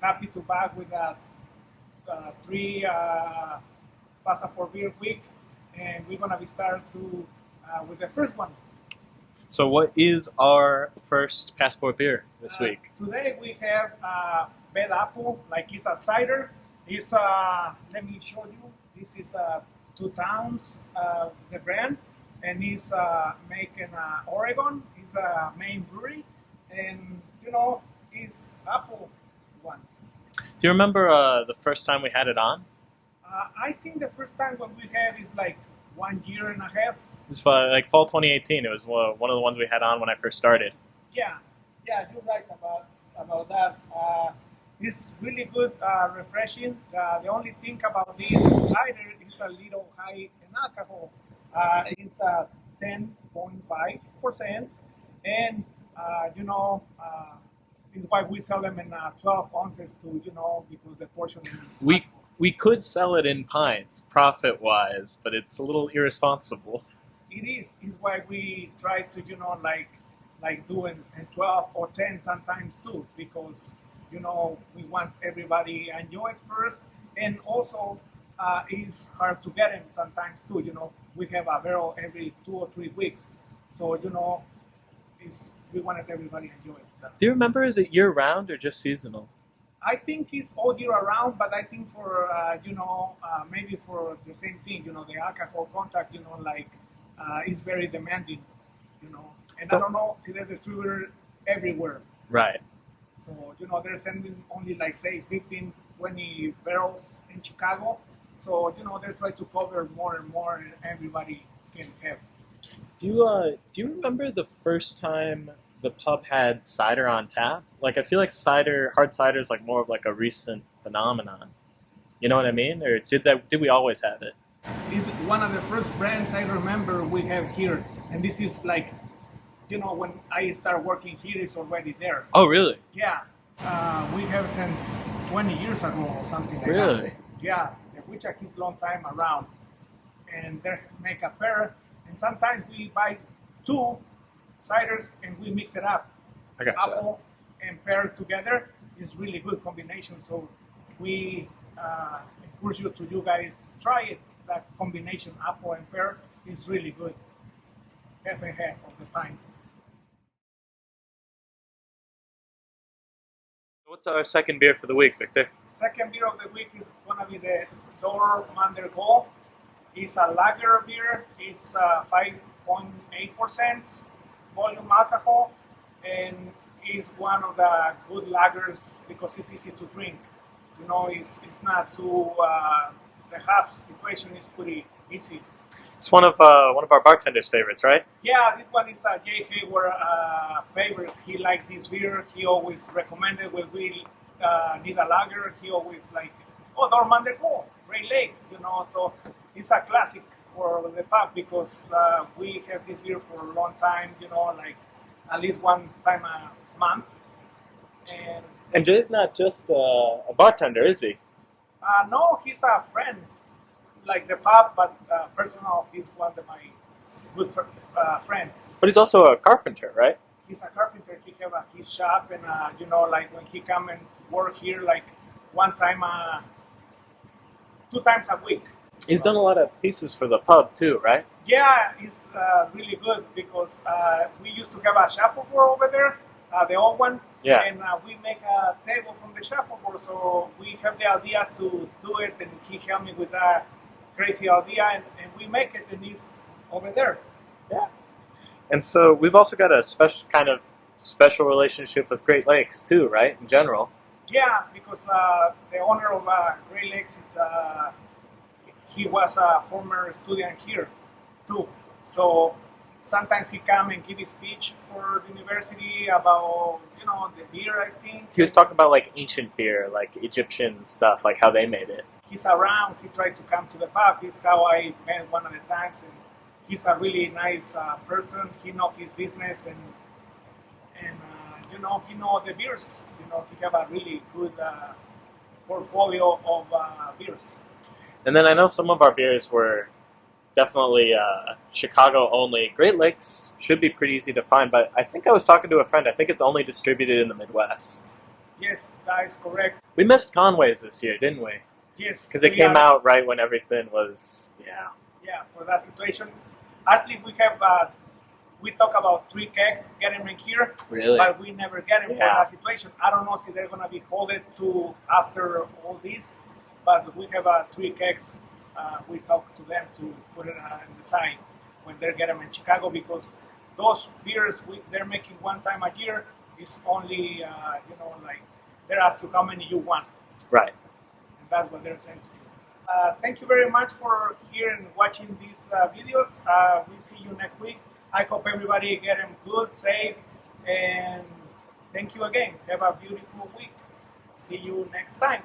happy to back with three passport beer week, and we're gonna be start to with the first one. So what is our first passport beer this week? Today we have Bad Apple, like it's a cider. It's let me show you. This is 2 towns, the brand, and it's made in Oregon. It's the main brewery, and it's apple one. Do you remember the first time we had it on? I think the first time when we had is like 1 year and a half. It was like fall 2018. It was one of the ones we had on when I first started. Yeah, you're right about that. It's really good, refreshing. The only thing about this cider is a little high in alcohol. It's 10.5%, and is why we sell them in 12 ounces too. Because the portion. We could sell it in pints, profit-wise, but it's a little irresponsible. It is why we try to like doing in 12 or 10 sometimes too, because we want everybody to enjoy it first, and also it's hard to get them sometimes too. We have a barrel every 2 or 3 weeks, so we wanted everybody to enjoy it. Do you remember, is it year-round or just seasonal? I think it's all year around, but I think for maybe for the same thing, the alcohol contact, is very demanding, and I don't know, see the distributor everywhere. Right. So, they're sending only like say 15, 20 barrels in Chicago. So, they try to cover more and more, and everybody can have. Do you remember the first time the pub had cider on tap? Like, I feel like hard cider is like more of like a recent phenomenon. You know what I mean? Or did we always have it? It's one of the first brands I remember we have here, and this is like, when I start working here, it's already there. Oh, really? Yeah, we have since 20 years ago or something like that. Really? Yeah, the Wichak is a long time around, and they make a pair, and sometimes we buy 2 ciders and we mix it up. I got you. Apple and pear together is really good combination. So we encourage you guys try it. That combination, apple and pear, is really good. Half and half of the pint. What's our second beer for the week, Victor? Second beer of the week is gonna be the Door Mander Gold. It's a lager beer. It's 5.8% volume alcohol, and is one of the good lagers because it's easy to drink. It's not too. The hops equation is pretty easy. It's one of our bartender's favorites, right? Yeah, this one is Jay Hayward favorites. He liked this beer. He always recommended when we need a lager. He always Dormander Gold, Great Lakes. So it's a classic for the pub because we have this beer for a long time. Like at least one time a month. And Jay's not just a bartender, is he? No, he's a friend, like the pub, but personal. He's one of my good friends. But he's also a carpenter, right? He's a carpenter. He have his shop, and like when he come and work here, like one time, 2 times a week. He's done a lot of pieces for the pub too, right? Yeah, it's really good because we used to have a shuffleboard over there, the old one. Yeah. And we make a table from the shuffleboard, so we have the idea to do it, and he helped me with that crazy idea, and we make it, and it's over there. Yeah. And so we've also got a special relationship with Great Lakes too, right? In general. Yeah, because the owner of Great Lakes, he was a former student here too. So sometimes he come and give his speech for the university about the beer. I think he was talking about like ancient beer, like Egyptian stuff, like how they made it. He's around. He tried to come to the pub. This is how I met one of the times, and he's a really nice person. He knows his business, and he knows the beers. He have a really good portfolio of beers. And then I know some of our beers were definitely Chicago only. Great Lakes should be pretty easy to find, but I think I was talking to a friend. I think it's only distributed in the Midwest. Yes, that is correct. We missed Conway's this year, didn't we? Yes, Because it we came are- out right when everything was, yeah. Yeah, for that situation. Actually, we have we talk about 3 kegs, get them in here, Really? but we never get them for Yeah. that situation. I don't know if they're gonna be holded to after all this, but we have 3 kegs. We talk to them to put it on the side when they get them in Chicago, because those beers they're making one time a year is only like they're asking how many you want, Right. and that's what they're saying to you. Thank you very much for hearing and watching these videos. We see you next week. I hope everybody get them good, safe, and thank you again. Have a beautiful week. See you next time.